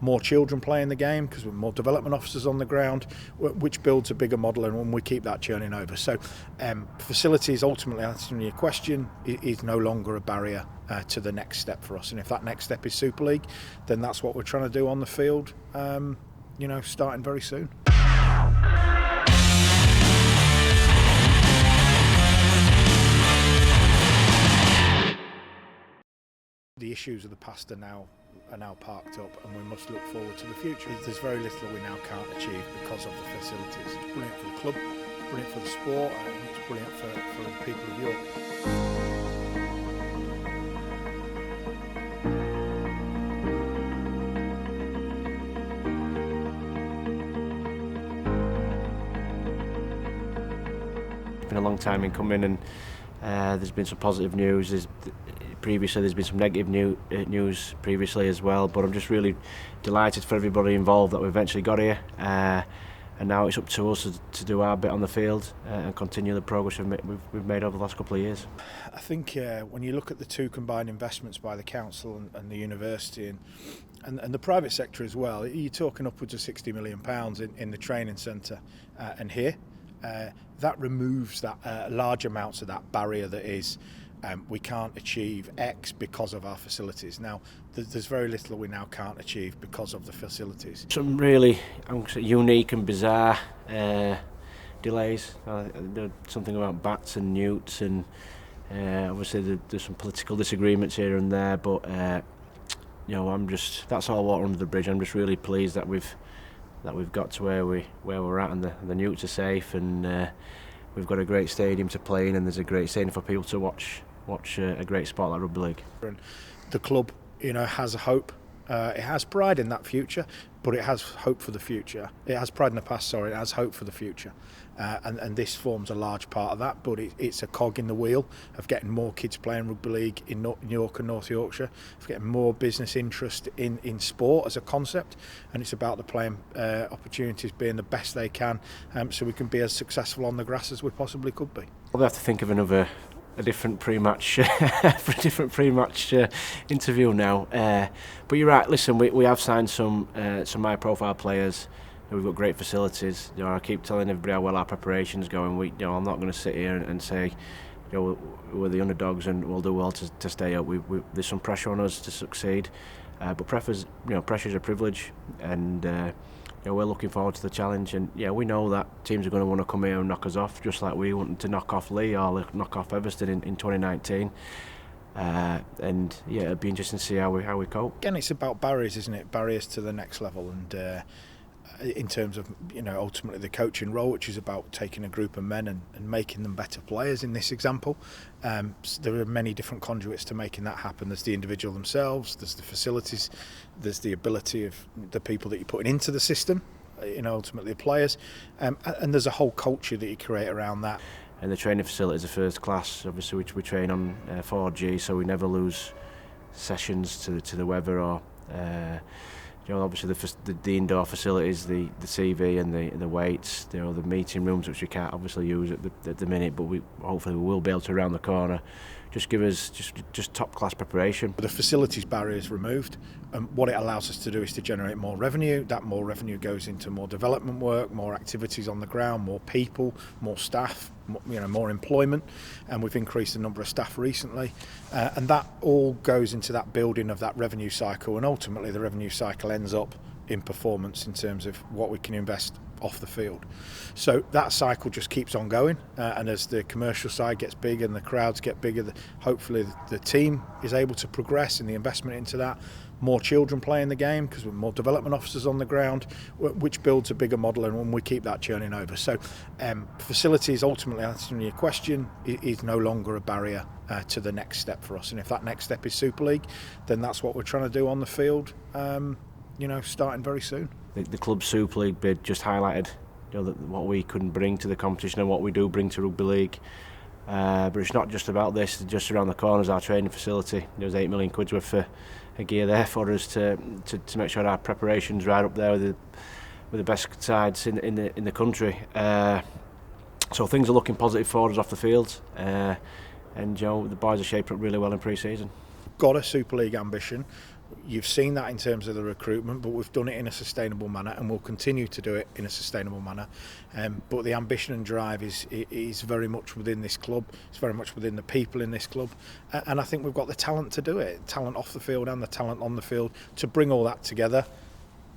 more children playing the game because we're more development officers on the ground, which builds a bigger model, and when we keep that churning over. So facilities, ultimately answering your question, is no longer a barrier to the next step for us. And if that next step is Super League, then that's what we're trying to do on the field, starting very soon. The issues of the past are now parked up, and we must look forward to the future. There's very little we now can't achieve because of the facilities. It's brilliant for the club, it's brilliant for the sport, and it's brilliant for the people of York. It's been a long time in coming, and there's been some positive news. Previously there's been some negative news previously as well, but I'm just really delighted for everybody involved that we eventually got here, and now it's up to us to do our bit on the field and continue the progress we've made over the last couple of years. I think when you look at the two combined investments by the council and the university and the private sector as well, you're talking upwards of £60 million in the training centre and here. That removes that large amounts of that barrier that is we can't achieve X because of our facilities. Now, there's very little we now can't achieve because of the facilities. Some really unique and bizarre delays. Something about bats and newts, and obviously there's some political disagreements here and there, but that's all water under the bridge. I'm just really pleased that we've got to where we're at, and the newts are safe, and we've got a great stadium to play in, and there's a great stadium for people to watch a great sport like rugby league. The club, has a hope. It has pride in that future, but it has hope for the future. It has pride in the past, it has hope for the future. And this forms a large part of that, but it's a cog in the wheel of getting more kids playing rugby league in York and North Yorkshire, of getting more business interest in sport as a concept, and it's about the playing opportunities being the best they can, so we can be as successful on the grass as we possibly could be. We'll have to think of a different pre-match for a different pre-match interview now. But you're right. Listen, we have signed some high-profile players. We've got great facilities. I keep telling everybody how well our preparation's going. I'm not going to sit here and say, we're the underdogs and we'll do well to stay up. There's some pressure on us to succeed, but pressure's a privilege, and we're looking forward to the challenge. And we know that teams are going to want to come here and knock us off, just like we wanted to knock off Lee or knock off Everton in 2019. And it'll be interesting to see how we cope. Again, it's about barriers, isn't it? Barriers to the next level, and in terms of ultimately the coaching role, which is about taking a group of men and making them better players in this example. There are many different conduits to making that happen. There's the individual themselves, there's the facilities, there's the ability of the people that you're putting into the system, ultimately the players, and there's a whole culture that you create around that. And the training facilities are first class, obviously, which we train on 4G, so we never lose sessions to the weather or obviously the indoor facilities, the CV and the weights, the meeting rooms, which we can't obviously use at the minute, but hopefully we will be able to around the corner. Just give us just top class preparation. The facilities barrier is removed, and what it allows us to do is to generate more revenue. That more revenue goes into more development work, more activities on the ground, more people, more staff, more employment, and we've increased the number of staff recently, and that all goes into that building of that revenue cycle, and ultimately the revenue cycle ends up in performance in terms of what we can invest off the field. So that cycle just keeps on going, and as the commercial side gets bigger and the crowds get bigger, hopefully the team is able to progress in the investment into that. More children playing the game because we're more development officers on the ground, which builds a bigger model, and when we keep that churning over. So facilities, ultimately answering your question, is no longer a barrier to the next step for us. And if that next step is Super League, then that's what we're trying to do on the field, starting very soon. The club Super League bid just highlighted what we couldn't bring to the competition and what we do bring to rugby league. But it's not just about this. Just around the corner is our training facility. There's £8 million worth of gear there for us to make sure our preparation's right up there with the best sides in the country. So things are looking positive for us off the field, and the boys are shaping up really well in pre-season. Got a Super League ambition. You've seen that in terms of the recruitment, but we've done it in a sustainable manner, and we'll continue to do it in a sustainable manner. But the ambition and drive is very much within this club. It's very much within the people in this club, and I think we've got the talent to do it. Talent off the field and the talent on the field to bring all that together.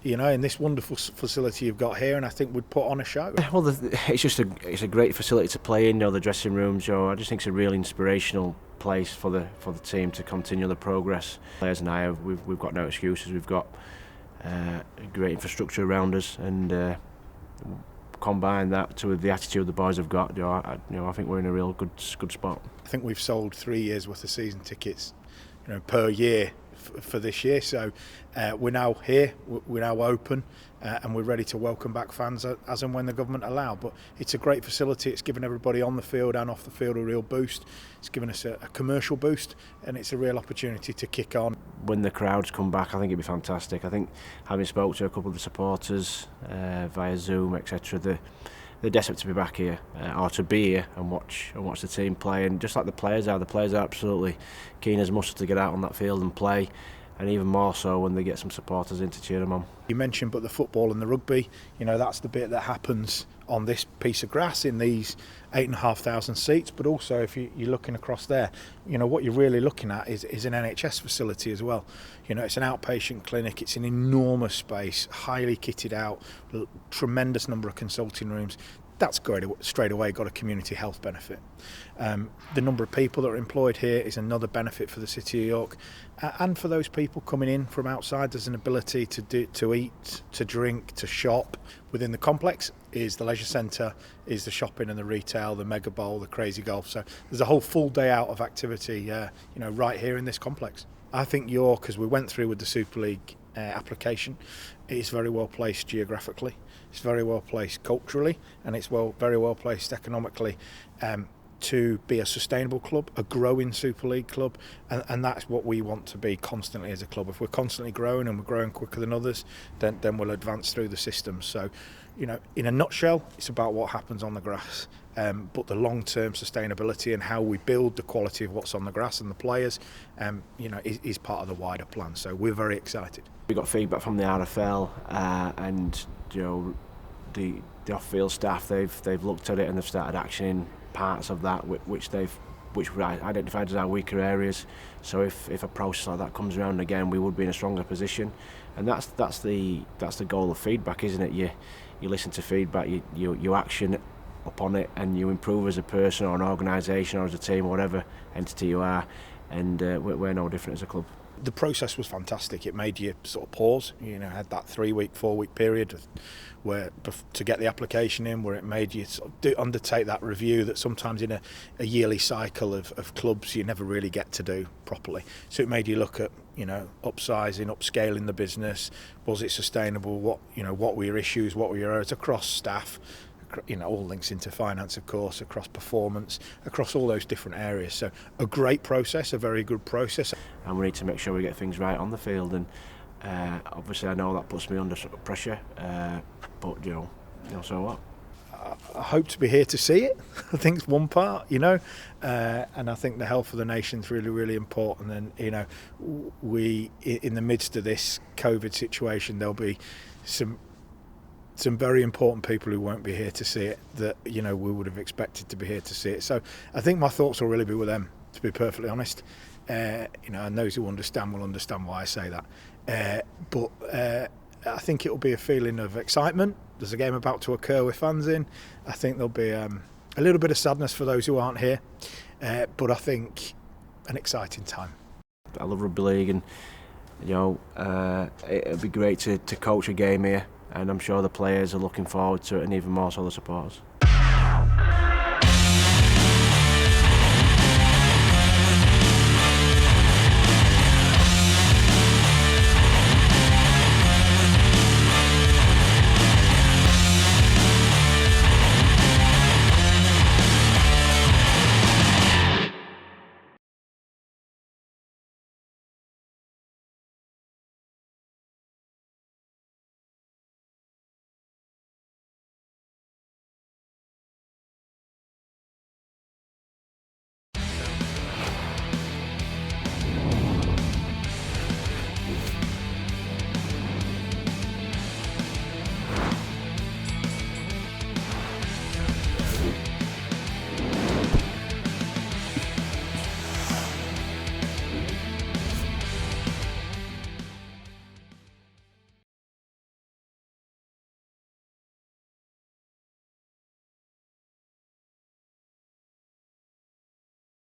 In this wonderful facility you've got here, and I think we'd put on a show. Well, it's a great facility to play in. The dressing rooms. I just think it's a really inspirational place for the team to continue the progress. Players and I, we've got no excuses. We've got great infrastructure around us, and combine that to the attitude the boys have got. I think we're in a real good spot. I think we've sold 3 years worth of season tickets, per year for this year. So we're now here, we're now open, and we're ready to welcome back fans as and when the government allow. But it's a great facility. It's given everybody on the field and off the field a real boost. It's given us a commercial boost, and it's a real opportunity to kick on. When the crowds come back, I think it'd be fantastic. I think, having spoke to a couple of the supporters via Zoom, etc., they're desperate to be back here, or to be here and watch the team play. And just like the players are absolutely keen as mustard to get out on that field and play, and even more so when they get some supporters in to cheer them on. You mentioned, but the football and the rugby, that's the bit that happens on this piece of grass in these 8,500 seats. But also, if you're looking across there, what you're really looking at is an NHS facility as well. It's an outpatient clinic. It's an enormous space, highly kitted out, tremendous number of consulting rooms. That's straight away got a community health benefit. The number of people that are employed here is another benefit for the City of York, and for those people coming in from outside. There's an ability to eat, to drink, to shop within the complex. Is the leisure centre, is the shopping and the retail, the mega bowl, the crazy golf. So there's a whole full day out of activity, right here in this complex. I think York, as we went through with the Super League application, is very well placed geographically. It's very well placed culturally, and it's very well placed economically to be a sustainable club, a growing Super League club, and that's what we want to be constantly as a club. If we're constantly growing and we're growing quicker than others, then we'll advance through the system. So, in a nutshell, it's about what happens on the grass, but the long-term sustainability and how we build the quality of what's on the grass and the players, is part of the wider plan. So we're very excited. We got feedback from the RFL, and the off-field staff. They've looked at it and they've started actioning parts of that which we identified as our weaker areas. So if a process like that comes around again, we would be in a stronger position. And that's the goal of feedback, isn't it? You listen to feedback, you action upon it, and you improve as a person or an organisation or as a team, whatever entity you are. And we're no different as a club. The process was fantastic. It made you sort of pause. Had that 4-week period to get the application in, where it made you sort of undertake that review that sometimes in a yearly cycle of clubs you never really get to do properly. So it made you look at upsizing, upscaling the business. Was it sustainable? What were your issues? What were your errors across staff? All links into finance, of course, across performance, across all those different areas. So a great process, a very good process. And we need to make sure we get things right on the field. And obviously, I know that puts me under pressure. But so what? I hope to be here to see it. I think it's one part, and I think the health of the nation is really, really important. And we, in the midst of this COVID situation, there'll be some very important people who won't be here to see it that we would have expected to be here to see it. So I think my thoughts will really be with them, to be perfectly honest. And those who understand will understand why I say that. But I think it will be a feeling of excitement. There's a game about to occur with fans in. I think there'll be a little bit of sadness for those who aren't here, but I think an exciting time. I love rugby league, and it'd be great to coach a game here. And I'm sure the players are looking forward to it, and even more so the supporters.